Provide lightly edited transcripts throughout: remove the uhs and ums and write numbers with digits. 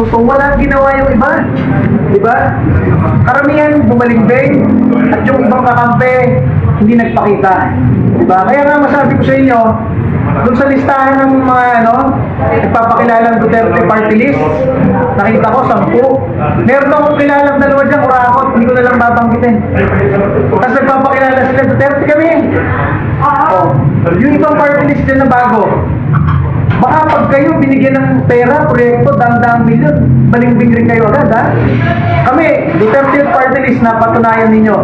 gusto. Wala ginawa yung iba. Diba? Karamihan bumalimbing at yung ibang kakampi hindi nagpakita. Diba? Kaya nga masabi ko sa inyo, doon sa listahan ng mga nagpapakilalang Duterte party list, nakita ko 10. Meron akong kilalang dalawa dyan, kurakot, hindi ko na lang babanggitin. Tapos nagpapakilala sila, Duterte kami. Yung ibang party list dyan na bago, baka pag kayo binigyan ng pera, proyekto, daang milyon, balimbing rin kayo agad, ha? Kami, Duterte party list na patunayan ninyo.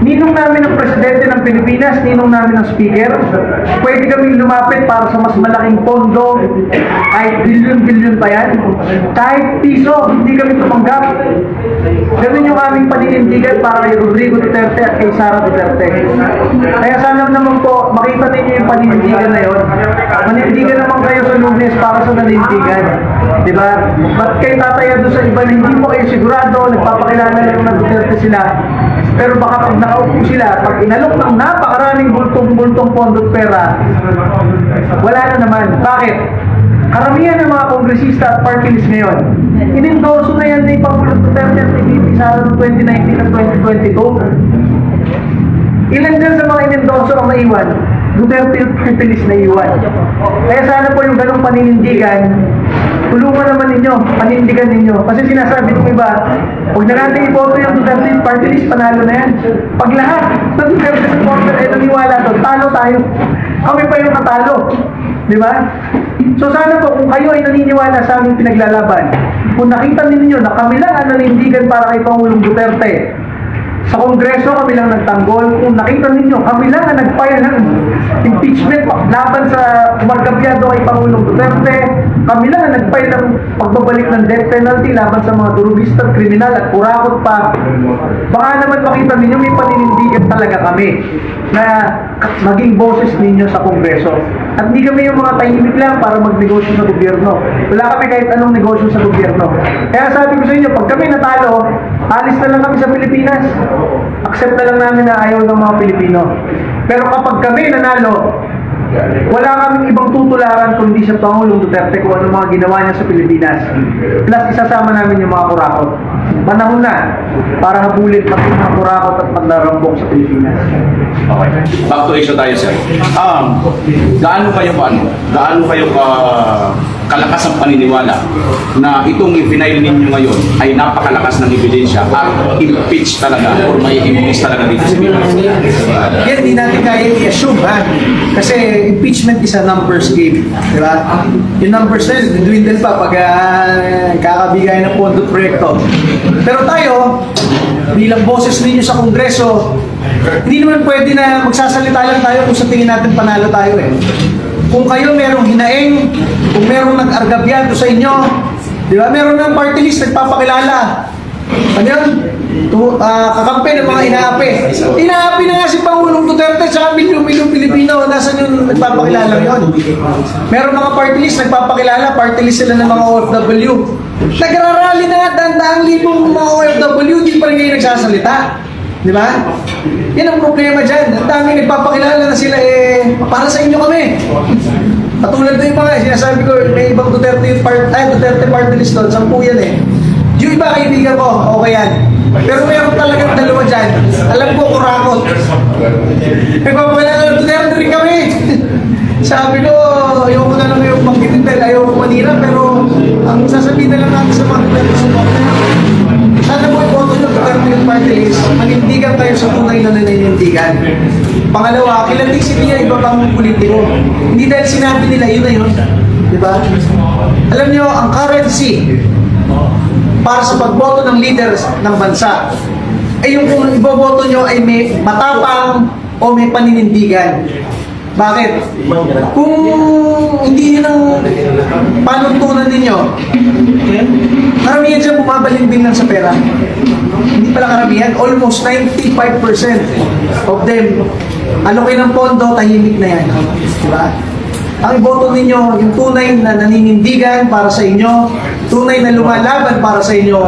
Ninong namin ang presidente ng Pilipinas, ninong namin ang speaker. Pwede kaming lumapit para sa mas malaking pondo, kahit bilyon-bilyon pa yan. Kahit piso, hindi kami tumanggap. Ganun yung aming paninindigan para kay Rodrigo Duterte at kay Sara Duterte. Kaya sana naman po, makita ninyo yung paninindigan na yun. Paninindigan naman kayo sa Lunes para sa nanindigan. Diba? Ba't kayo tataya doon sa iba na hindi po kayo sigurado, nagpapakilala lang ng Duterte sila. Pero baka pag nakaupo sila, pag inalok ng napakaraming bultong-bultong pondo at pera, wala na naman. Bakit? Karamihan ng mga kongresista at party list ngayon, inendorso na yan ni Pangulong Duterte at ni Sara noong 2019 at 2022. Ilan dyan sa mga inendorso ang naiwan? Duterte at party list na iwan. Kaya sana po yung ganong paninindigan, tulungan naman ninyo, panindigan ninyo. Kasi sinasabi ng iba, huwag na natin iboto yung Duterte party list, panalo na yan. Pag lahat ng Duterte supporter ay naniwala doon, talo tayo. Kami pa yung natalo. Di ba? So sana po, kung kayo ay naniniwala sa aming pinaglalaban, kung nakita ninyo na kami lang ang nanindigan para kay Pangulong Duterte, sa Kongreso kami lang nagtanggol. Kung nakita ninyo, kami lang ang nag-file ng impeachment laban sa umargabyado kay Pangulong Duterte. Kami lang ang nag-file ng pagbabalik ng death penalty laban sa mga durugista, kriminal at kurakot pa. Baka naman makita ninyo may paninindigan talaga kami na maging boses ninyo sa Kongreso. At hindi kami yung mga tahimik lang para magnegosyo sa gobyerno. Wala kami kahit anong negosyo sa gobyerno. Kaya sabi ko sa inyo, pag kami natalo, alis na lang kami sa Pilipinas. Accept na lang namin na ayaw ng mga Pilipino. Pero kapag kami nanalo, wala kaming ibang tutularan kundi sa Pangulong Duterte kung ano mga ginawa niya sa Pilipinas. Plus isasama namin yung mga kurakot. Panahon na para habulin pati mga kurakot at paglarambok sa Pilipinas. Okay. Back to issue tayo, sir. Gaano kayo kalakas ang paniniwala na itong i-final ninyo ngayon ay napakalakas ng ebidensya at impeach talaga or may impeach talaga dito sa Pilipinas? Yan, hindi natin kaya i-assume, ha? Kasi impeachment is a numbers game. Diba? Yung numbers na yun, dwindle pa pag kakabigay ng pondo proyekto. Pero tayo, bilang boses ninyo sa Kongreso, hindi naman pwede na magsasalita lang tayo kung sa tingin natin panalo tayo eh. Kung kayo merong hinaing, kung merong nag-argabyado sa inyo, di ba? Meron ng party list nagpapakilala. Ano yun? Kakampi ng mga inaapi. Inaapi na nga si Pangulong Duterte sa milyong-milyong Pilipino. Nasaan yung nagpapakilala yun? Meron mga party list nagpapakilala. Party list sila ng mga OFW. Nagrarally na nga daang libong mga OFW, di pa rin kayo nagsasalita. Di ba? Yan ang problema dyan. Ang daming nagpapakilala na sila para sa inyo kami. Patulad na yung mga sinasabi ko, may ibang Duterte party list doon. 10 yan eh. Yung iba kaibigan ko, okay yan. Pero meron talagang dalawa dyan. Alam ko, kurakot. Nagpapakilala ng Duterte rin kami. Sabi ko, ayoko na lang yung banggitin dahil ayoko manira. Pero ang sasabihin na lang natin sa mga Duterte supporter, sana mo iboto nyo Duterte party list, manindigan tayo sa tunay na naninindigan. Pangalawa, kilatisin niya iba pang politiko. Hindi dahil sinabi nila, yun na yun. Diba? Alam nyo, ang currency para sa pagboto ng leaders ng bansa ay yung kung iboboto nyo ay may matapang o may paninindigan. Bakit? Kung hindi yun ang panuntunan ninyo, karamihan siya bumabalimbing lang sa pera. Hindi pala karamihan, almost 95% of them, alokay ng pondo, tahimik na yan. Diba? Ang iboto ninyo, yung tunay na naninindigan para sa inyo, tunay na lumalaban para sa inyo,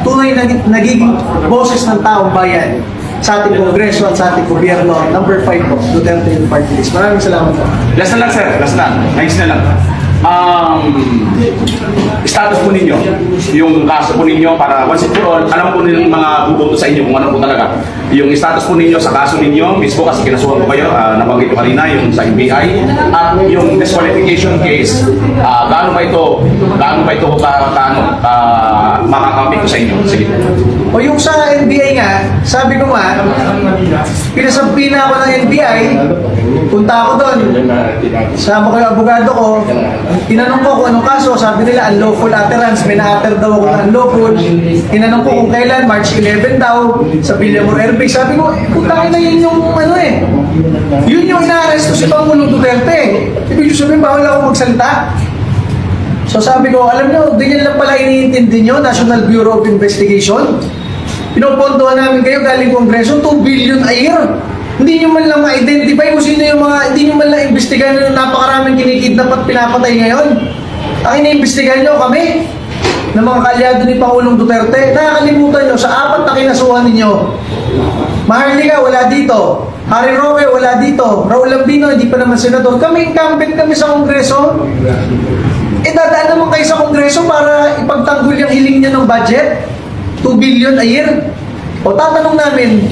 tunay na nagiging boses ng taong bayan sa ating Kongreso at sa ating gobyerno. Number 5 po, Duterte yung party list. Maraming salamat po. Last na lang, sir. Last na. Nice na lang. status po ninyo, yung kaso po ninyo para once and for all, alam po nilang mga buboto sa inyo kung ano po talaga. Yung status po ninyo sa kaso ninyo, mismo kasi kinasuhan ko kayo, nabanggit ko kanina yung sa NBI, at yung disqualification case, gaano ba ito makakamit ko sa inyo? Sige. O yung sa NBI nga, sabi ko nga, pinasampi na ako ng NBI, punta ako doon, sama ko yung abogado ko, tinanong ko kung anong kaso, sabi nila unlawful utterance, may na-utter daw ako ng unlawful, tinanong ko kung kailan, March 11 daw, sa Villamor Airbase, sabi ko, putangin na yun yung ano eh, yun yung ina-arresto si Pangulong Duterte, ibig sabihin, bawal ako magsalita. So sabi ko, alam nyo, ganyan lang pala iniintindi nyo, National Bureau of Investigation. Pinopondohan namin kayo galing Kongreso, 2 billion a year. Hindi nyo man lang ma-identify kung sino yung mga, hindi nyo man lang imbestigahan yung napakaraming kinikidnap at pinapatay ngayon. Ang iniimbestigahan nyo kami, ng mga kalyado ni Pangulong Duterte. Nakakalimutan nyo, sa 4 na kinasuhan ninyo, Maharlika, wala dito. Harry Roque, wala dito. Raul Lambino, hindi pa naman senador. Kami, incumbent kami sa Kongreso. Dadaan naman kayo sa Kongreso para ipagtanggol yung hiling nyo ng budget? 2 billion a year? O tatanong namin,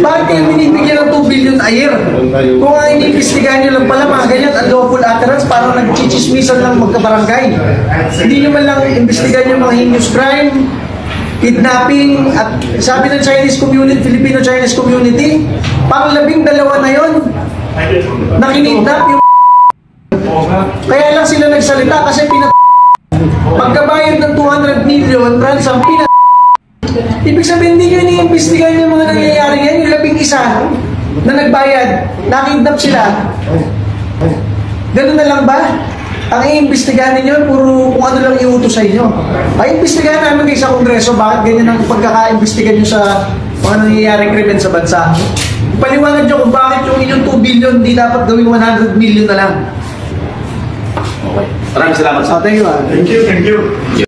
bakit kayo binibigyan ng 2 billion a year? Kung nga iniimbestigahan nyo lang pala mga ganyan, unlawful utterance, parang nagchichismisan lang magkabarangay. Hindi nyo man lang imbestigahan yung mga heinous crime, kidnapping, at sabi ng Chinese community, Filipino-Chinese community, pang 12 na yon na kinidnap yung kaya lang sila nagsalita kasi pagkabayad ng 200 million ransom, ibig sabihin hindi nyo iniimbestigahan yung mga nangyayari ngayon. Yung 11 na nagbayad, nakidnap sila, ganun na lang ba? Ang iimbestigahan ninyo, puro kung ano lang iutos sa inyo. Ay, imbestigahan namin kayo sa Kongreso, bakit ganyan ang pagkaka-imbestigahan nyo sa mga nangyayaring krimen sa bansa. Paliwanag nyo kung bakit yung inyong 2 billion di dapat gawing 100 million na lang. Okay. Maraming salamat sa Thank you. Thank you.